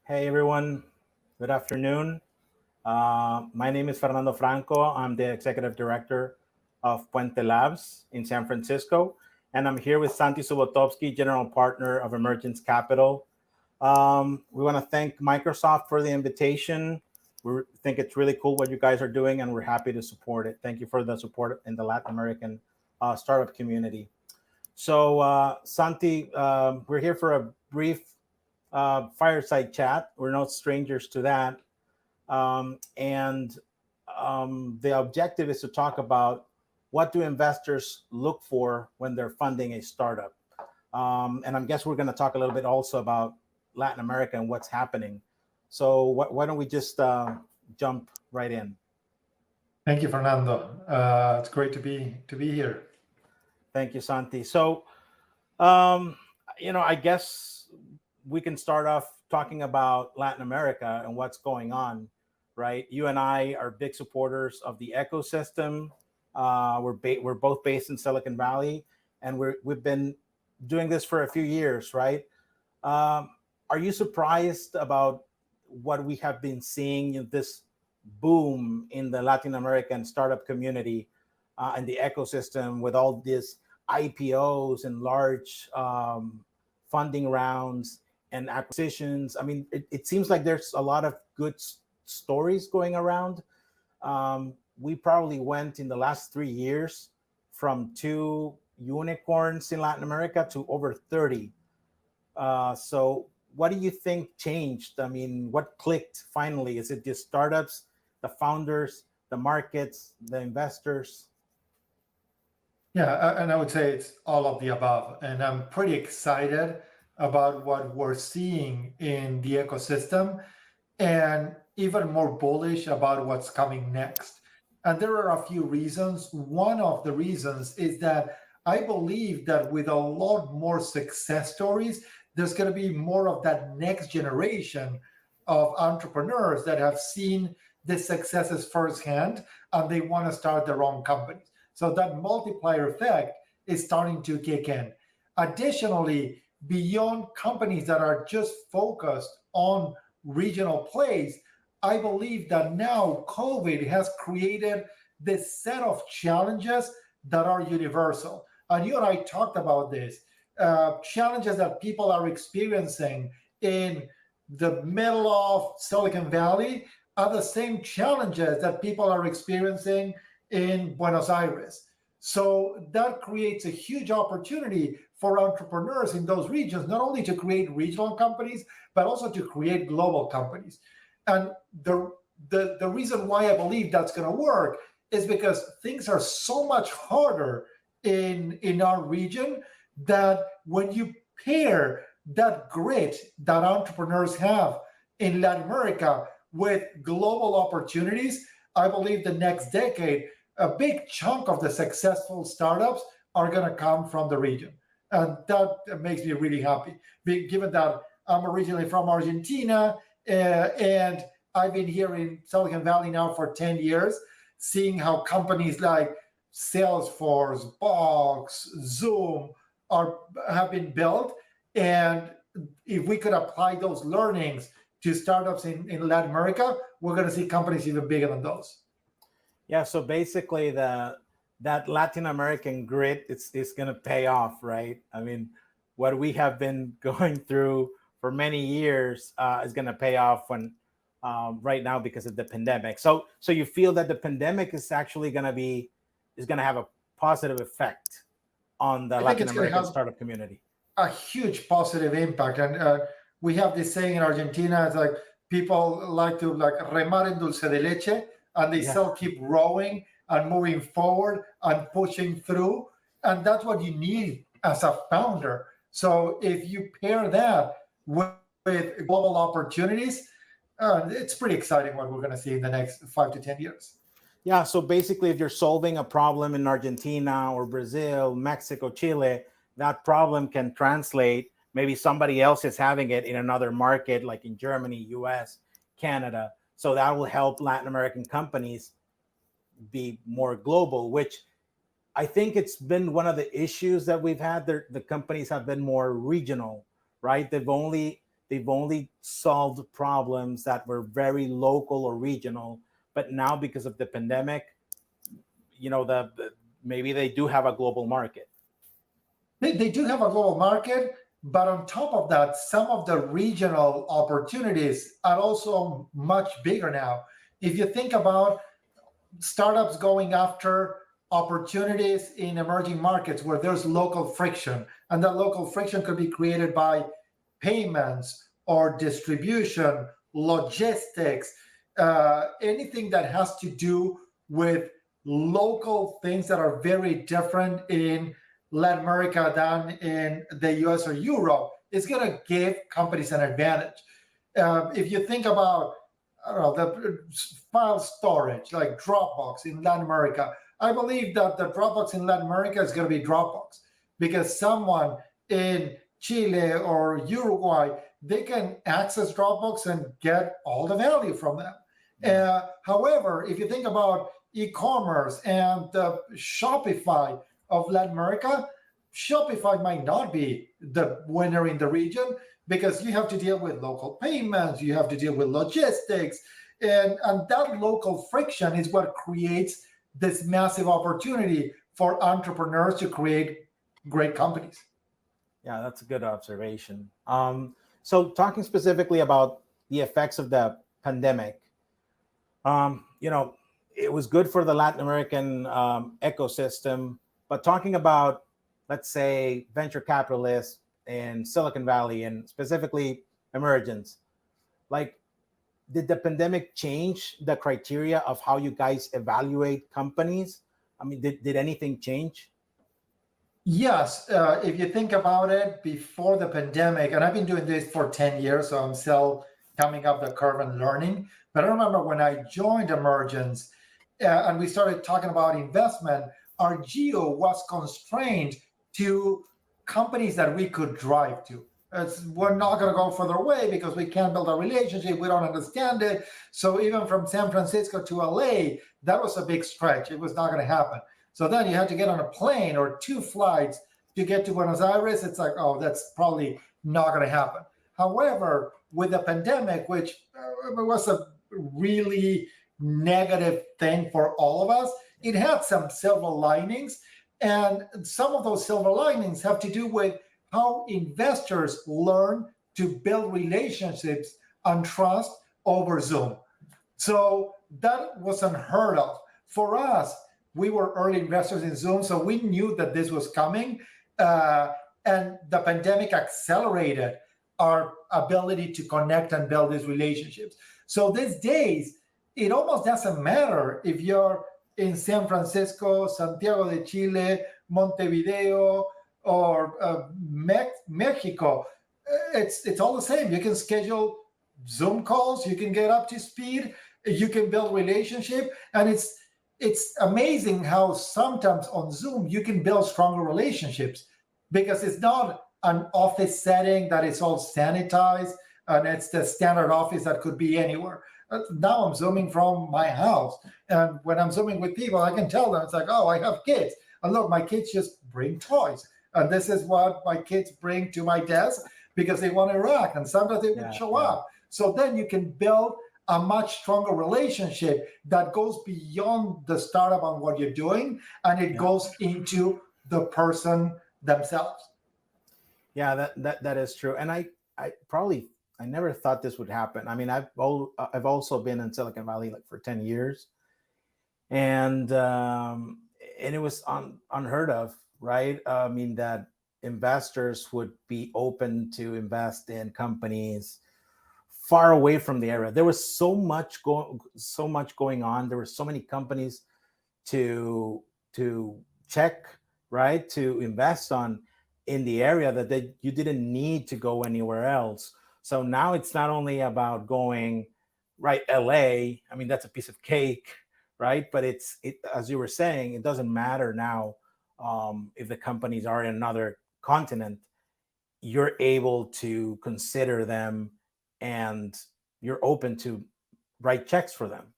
Hey everyone, good afternoon. My name is Fernando Franco. I'm the executive director of Puente Labs in San Francisco, and I'm here with Santi Subotovsky, general partner of Emergence Capital. We want to thank Microsoft for the invitation. We think it's really cool what you guys are doing, and we're happy to support it. Thank you for the support in the Latin American startup community. So, Santi, we're here for a brief fireside chat. We're no strangers to that. And the objective is to talk about what do investors look for when they're funding a startup. And I guess we're going to talk a little bit also about Latin America and what's happening. So why don't we just jump right in? Thank you, Fernando. It's great to be here. Thank you, Santi. So, I guess we can start off talking about Latin America and what's going on, right? You and I are big supporters of the ecosystem. We're both based in Silicon Valley, and we've been doing this for a few years, right? Are you surprised about what we have been seeing, this boom in the Latin American startup community and the ecosystem with all these IPOs and large funding rounds and acquisitions? I mean, it seems like there's a lot of good stories going around. We probably went in the last 3 years from 2 unicorns in Latin America to over 30. So what do you think changed? I mean, what clicked finally? Is it the startups, the founders, the markets, the investors? Yeah, and I would say it's all of the above. And I'm pretty excited about what we're seeing in the ecosystem and even more bullish about what's coming next. And there are a few reasons. One of the reasons is that I believe that with a lot more success stories, there's going to be more of that next generation of entrepreneurs that have seen the successes firsthand and they want to start their own companies. So that multiplier effect is starting to kick in. Additionally, beyond companies that are just focused on regional plays, I believe that now COVID has created this set of challenges that are universal. And you and I talked about this, challenges that people are experiencing in the middle of Silicon Valley are the same challenges that people are experiencing in Buenos Aires. So that creates a huge opportunity for entrepreneurs in those regions, not only to create regional companies, but also to create global companies. And the reason why I believe that's going to work is because things are so much harder in our region that when you pair that grit that entrepreneurs have in Latin America with global opportunities, I believe the next decade, a big chunk of the successful startups are going to come from the region. And that makes me really happy, given that I'm originally from Argentina and I've been here in Silicon Valley now for 10 years, seeing how companies like Salesforce, Box, Zoom have been built. And if we could apply those learnings to startups in Latin America, we're going to see companies even bigger than those. Yeah, so basically that Latin American grit is going to pay off, right? I mean, what we have been going through for many years is going to pay off when right now because of the pandemic. So you feel that the pandemic is actually going to have a positive effect on the Latin American startup community. A huge positive impact. And we have this saying in Argentina, it's like people like to remar en dulce de leche, and they still keep rowing and moving forward and pushing through. And that's what you need as a founder. So if you pair that with global opportunities, it's pretty exciting what we're going to see in the next 5 to 10 years. Yeah, so basically if you're solving a problem in Argentina or Brazil, Mexico, Chile, that problem can translate. Maybe somebody else is having it in another market, like in Germany, US, Canada. So that will help Latin American companies be more global, which I think it's been one of the issues that we've had. The companies have been more regional, right? They've only they've only solved problems that were very local or regional. But now, because of the pandemic, maybe they do have a global market. They do have a global market, but on top of that, some of the regional opportunities are also much bigger now. If you think about startups going after opportunities in emerging markets where there's local friction, and that local friction could be created by payments or distribution, logistics, anything that has to do with local things that are very different in Latin America than in the US or Europe, is going to give companies an advantage. If you think about, I don't know, the file storage like Dropbox in Latin America, I believe that the Dropbox in Latin America is going to be Dropbox because someone in Chile or Uruguay, they can access Dropbox and get all the value from them. However, if you think about e-commerce and the Shopify of Latin America, Shopify might not be the winner in the region because you have to deal with local payments, you have to deal with logistics, and that local friction is what creates this massive opportunity for entrepreneurs to create great companies. Yeah, that's a good observation. So talking specifically about the effects of the pandemic, it was good for the Latin American ecosystem, but talking about, let's say, venture capitalists in Silicon Valley and specifically Emergence, like, did the pandemic change the criteria of how you guys evaluate companies? I mean, did anything change? Yes, if you think about it, before the pandemic, and I've been doing this for 10 years, so I'm still coming up the curve and learning. But I remember when I joined Emergence and we started talking about investment, our geo was constrained to companies that we could drive to. We're not going to go further away because we can't build a relationship. We don't understand it. So even from San Francisco to LA, that was a big stretch. It was not going to happen. So then you had to get on a plane or 2 flights to get to Buenos Aires. It's like, oh, that's probably not going to happen. However, with the pandemic, which was a really negative thing for all of us, it had some silver linings. And some of those silver linings have to do with how investors learn to build relationships and trust over Zoom. So that was unheard of. For us, we were early investors in Zoom, so we knew that this was coming. And the pandemic accelerated our ability to connect and build these relationships. So these days, it almost doesn't matter if you're in San Francisco, Santiago de Chile, Montevideo, or Mexico. It's all the same. You can schedule Zoom calls, you can get up to speed, you can build relationship, and it's amazing how sometimes on Zoom you can build stronger relationships because it's not an office setting that is all sanitized and it's the standard office that could be anywhere. Now I'm Zooming from my house, and when I'm Zooming with people, I can tell them, it's like, oh, I have kids, and look, my kids just bring toys, and this is what my kids bring to my desk because they want to interact, and sometimes they would show up. So then you can build a much stronger relationship that goes beyond the startup and what you're doing, and it goes into the person themselves. Yeah, that is true. And I never thought this would happen. I mean, I've also been in Silicon Valley like for 10 years, and it was unheard of, right? I mean, that investors would be open to invest in companies far away from the area. There was so much going on. There were so many companies to check, right, to invest on in the area that you didn't need to go anywhere else. So now it's not only about going, right, LA. I mean, that's a piece of cake, right? But it as you were saying, it doesn't matter now if the companies are in another continent. You're able to consider them, and you're open to write checks for them.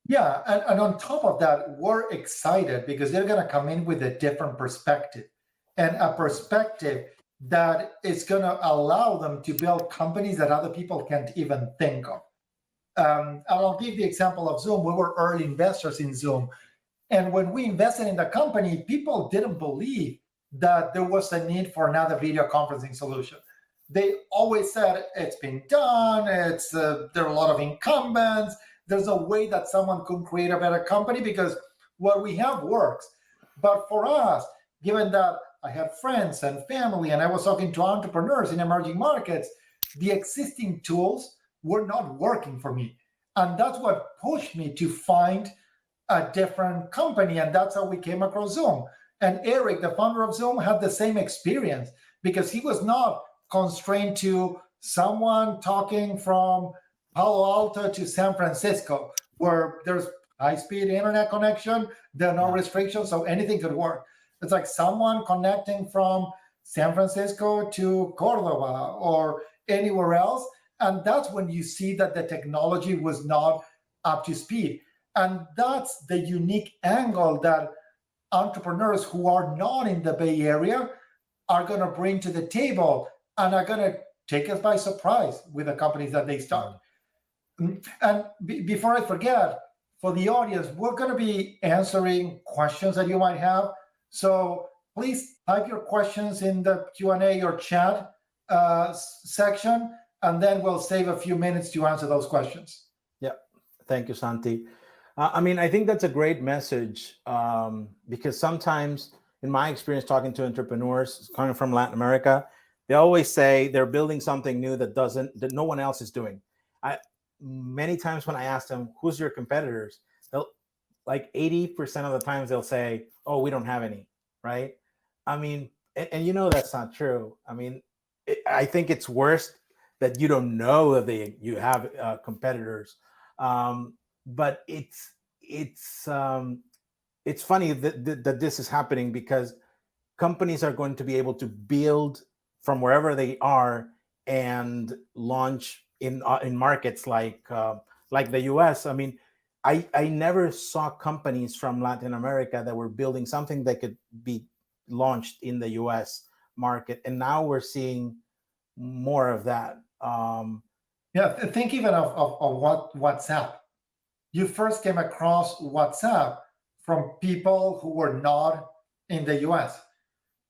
Yeah, and on top of that, we're excited because they're going to come in with a different perspective, and a perspective that is going to allow them to build companies that other people can't even think of. And I'll give the example of Zoom. We were early investors in Zoom. And when we invested in the company, people didn't believe that there was a need for another video conferencing solution. They always said it's been done. There are a lot of incumbents. There's a way that someone could create a better company because what we have works. But for us, given that I had friends and family, and I was talking to entrepreneurs in emerging markets, the existing tools were not working for me. And that's what pushed me to find a different company. And that's how we came across Zoom. And Eric, the founder of Zoom, had the same experience because he was not constrained to someone talking from Palo Alto to San Francisco, where there's high-speed internet connection, there are no restrictions, so anything could work. It's like someone connecting from San Francisco to Cordova or anywhere else. And that's when you see that the technology was not up to speed. And that's the unique angle that entrepreneurs who are not in the Bay Area are going to bring to the table and are going to take us by surprise with the companies that they start. And before I forget, for the audience, we're going to be answering questions that you might have. So please type your questions in the Q&A or chat section, and then we'll save a few minutes to answer those questions. Yeah, thank you, Santi. I mean, I think that's a great message because sometimes, in my experience talking to entrepreneurs coming from Latin America, they always say they're building something new that no one else is doing. Many times when I ask them, who's your competitors? They'll, like 80% of the times they'll say, oh, we don't have any, right? I mean, and you know that's not true. I mean, I think it's worse that you don't know that you have competitors. But it's funny that this is happening because companies are going to be able to build from wherever they are and launch in markets like the US. I mean, I never saw companies from Latin America that were building something that could be launched in the US market, and now we're seeing more of that. Yeah, think even of what WhatsApp. You first came across WhatsApp from people who were not in the US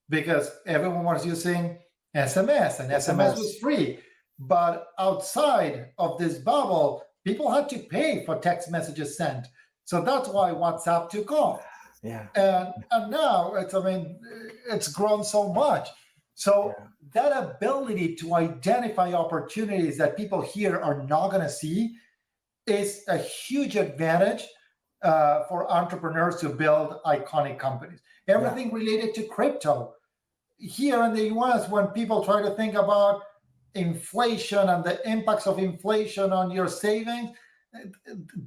because everyone was using SMS, and SMS was free. But outside of this bubble, people had to pay for text messages sent. So that's why WhatsApp took off. Yeah. And now it's grown so much. So that ability to identify opportunities that people here are not going to see is a huge advantage for entrepreneurs to build iconic companies. Everything related to crypto. Here in the US, when people try to think about inflation and the impacts of inflation on your savings,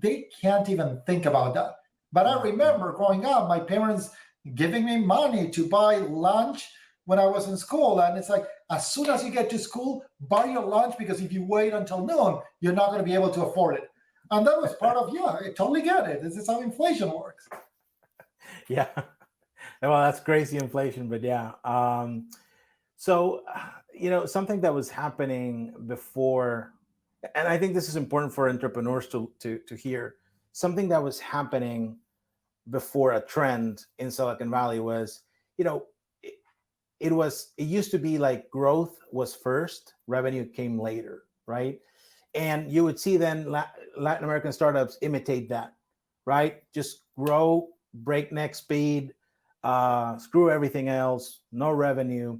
they can't even think about that. But I remember growing up, my parents giving me money to buy lunch when I was in school. And it's like, as soon as you get to school, buy your lunch, because if you wait until noon, you're not going to be able to afford it. And that was part of, I totally get it. This is how inflation works. Yeah. Well, that's crazy inflation, but yeah. So, something that was happening before, and I think this is important for entrepreneurs to hear, something that was happening before a trend in Silicon Valley was, it used to be like growth was first, revenue came later, right? And you would see then Latin American startups imitate that, right? Just grow breakneck speed, screw everything else, no revenue.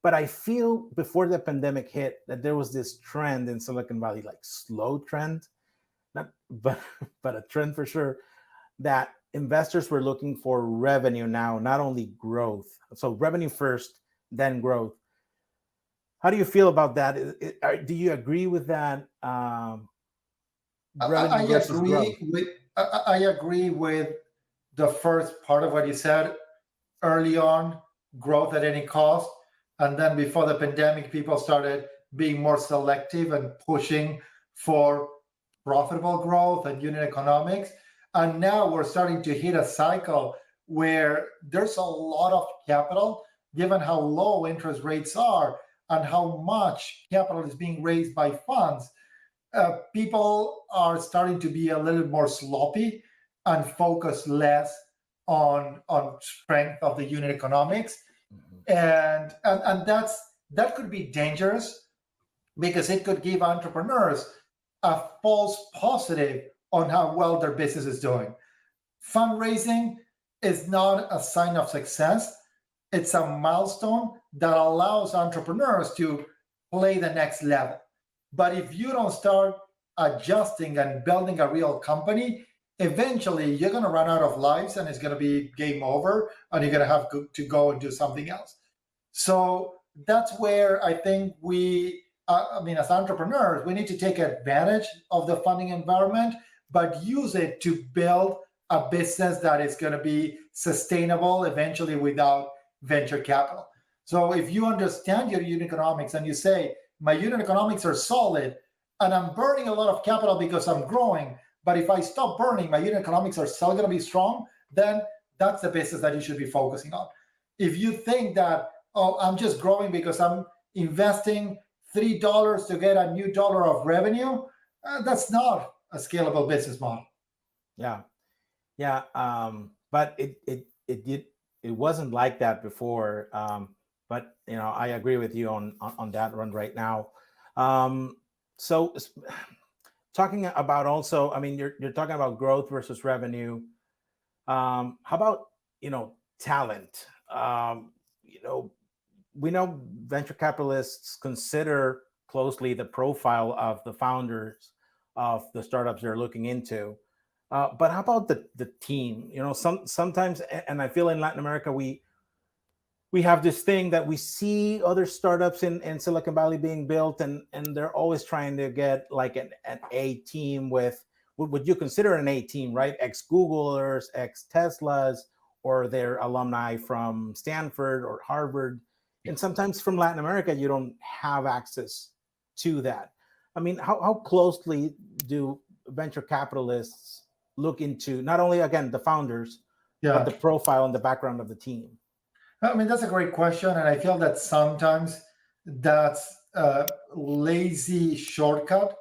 But I feel before the pandemic hit that there was this trend in Silicon Valley, like slow trend, but a trend for sure, that investors were looking for revenue now, not only growth. So revenue first, then growth. How do you feel about that? Do you agree with that? I agree with the first part of what you said. Early on, growth at any cost. And then before the pandemic, people started being more selective and pushing for profitable growth and unit economics. And now we're starting to hit a cycle where there's a lot of capital given how low interest rates are and how much capital is being raised by funds, people are starting to be a little more sloppy and focus less on strength of the unit economics. And that could be dangerous because it could give entrepreneurs a false positive on how well their business is doing. Fundraising is not a sign of success. It's a milestone that allows entrepreneurs to play the next level. But if you don't start adjusting and building a real company, eventually you're going to run out of lives and it's going to be game over and you're going to have to go and do something else. So that's where I think as entrepreneurs, we need to take advantage of the funding environment, but use it to build a business that is going to be sustainable eventually without venture capital. So if you understand your unit economics and you say, my unit economics are solid and I'm burning a lot of capital because I'm growing, but if I stop burning, my unit economics are still going to be strong, then that's the business that you should be focusing on. If you think that, oh, I'm just growing because I'm investing $3 to get a new dollar of revenue, that's not a scalable business model. Yeah. But it wasn't like that before. But I agree with you on that one right now. So talking about also, you're talking about growth versus revenue. How about talent? We know venture capitalists consider closely the profile of the founders of the startups they're looking into. But how about the team? Sometimes, and I feel in Latin America, we have this thing that we see other startups in Silicon Valley being built, and they're always trying to get like an A team with, would you consider an A team, right? Ex-Googlers, ex-Teslas, or their alumni from Stanford or Harvard. And sometimes from Latin America, you don't have access to that. How closely do venture capitalists look into not only, again, the founders, but the profile and the background of the team? That's a great question. And I feel that sometimes that's a lazy shortcut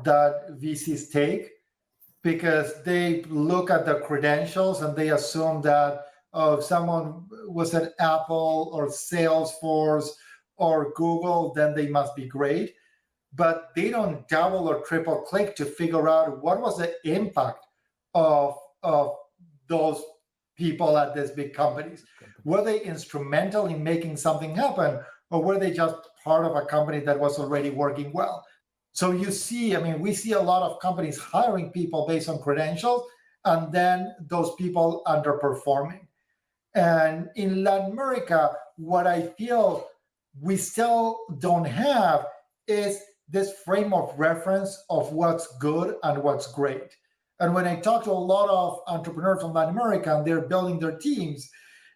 that VCs take because they look at the credentials and they assume that if someone was at Apple or Salesforce or Google, then they must be great. But they don't double or triple click to figure out what was the impact of those people at these big companies. Were they instrumental in making something happen, or were they just part of a company that was already working well? So you see, we see a lot of companies hiring people based on credentials, and then those people underperforming. And in Latin America, what I feel we still don't have is this frame of reference of what's good and what's great. And when I talk to a lot of entrepreneurs from Latin America and they're building their teams,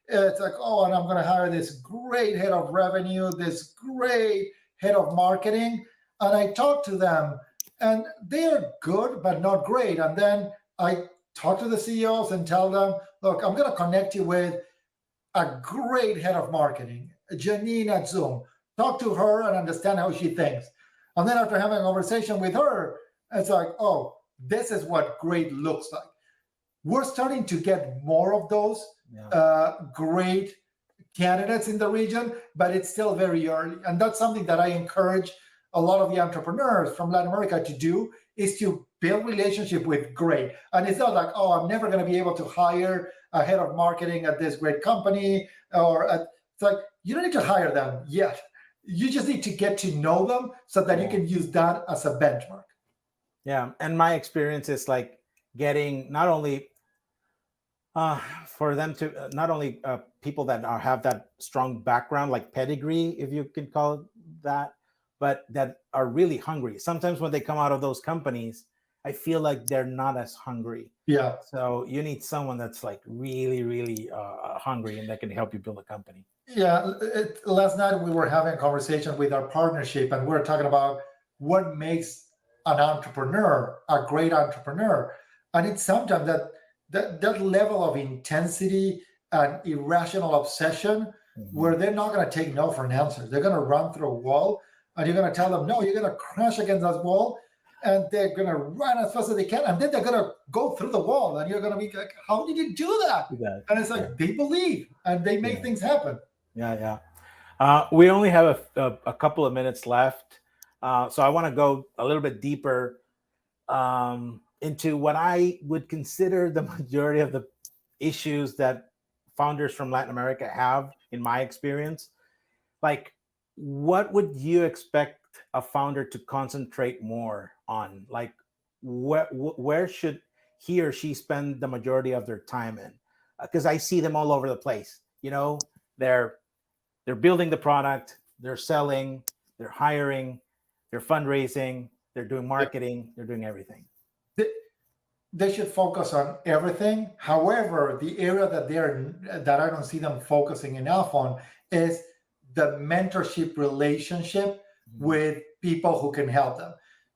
it's like, oh, and I'm going to hire this great head of revenue, this great head of marketing. And I talk to them and they're good, but not great. And then I talk to the CEOs and tell them, look, I'm going to connect you with a great head of marketing, Janine at Zoom. Talk to her and understand how she thinks. And then after having a conversation with her, it's like, oh, this is what great looks like. We're starting to get more of those great candidates in the region, but it's still very early. And that's something that I encourage a lot of the entrepreneurs from Latin America to do, is to build relationship with great. And it's not like, oh, I'm never going to be able to hire a head of marketing at this great company, it's like, you don't need to hire them yet. You just need to get to know them so that you can use that as a benchmark. Yeah, and my experience is like getting not only for them to not only people that have that strong background, like pedigree, if you can call it that, but that are really hungry. Sometimes when they come out of those companies, I feel like they're not as hungry. Yeah. So you need someone that's like really, really hungry and that can help you build a company. Yeah. Last night we were having a conversation with our partnership, and we were talking about what makes an entrepreneur a great entrepreneur. And it's sometimes that level of intensity and irrational obsession where they're not going to take no for an answer. They're going to run through a wall, and you're going to tell them, no, you're going to crash against that wall, and they're going to run as fast as they can, and then they're going to go through the wall, and you're going to be like, how did you do that? And it's like, they believe, and they make things happen. Yeah. We only have a couple of minutes left. So I want to go a little bit deeper into what I would consider the majority of the issues that founders from Latin America have, in my experience. Like, what would you expect a founder to concentrate more on? Like, where should he or she spend the majority of their time in? Because I see them all over the place. You know, they're building the product, they're selling, they're hiring, they're fundraising, they're doing marketing, they're doing everything. They should focus on everything. However, the area that I don't see them focusing enough on is the mentorship relationship with people who can help them.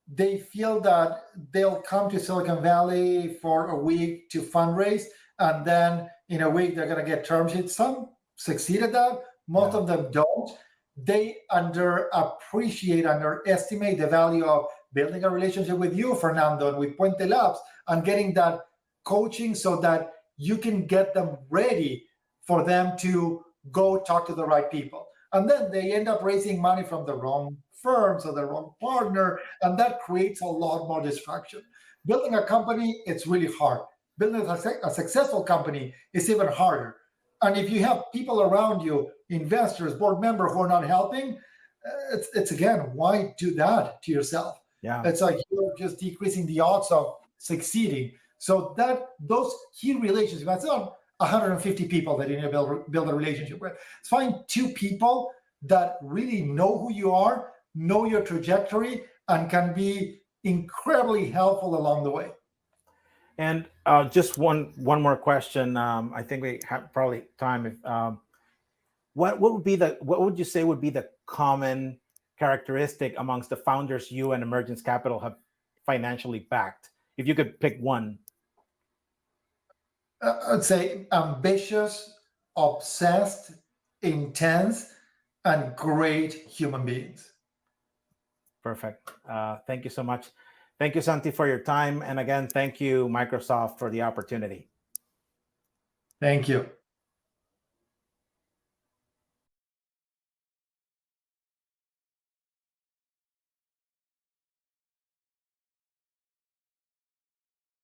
They feel that they'll come to Silicon Valley for a week to fundraise, and then in a week they're going to get term sheets. Some succeed at that. Most of them don't. They underestimate the value of building a relationship with you, Fernando, and with Puente Labs, and getting that coaching so that you can get them ready for them to go talk to the right people. And then they end up raising money from the wrong firms or the wrong partner, and that creates a lot more distraction. Building a company, it's really hard. Building a successful company is even harder. And if you have people around you, investors, board members who are not helping, it's again, why do that to yourself? Yeah, it's like you're just decreasing the odds of succeeding. So those key relationships, that's not 150 people that you need to build a relationship with. It's find 2 people that really know who you are, know your trajectory, and can be incredibly helpful along the way. And just one more question. I think we have probably time. If what would you say would be the common characteristic amongst the founders you and Emergence Capital have financially backed? If you could pick one. I'd say ambitious, obsessed, intense, and great human beings. Perfect. Thank you so much. Thank you, Santi, for your time. And again, thank you, Microsoft, for the opportunity. Thank you.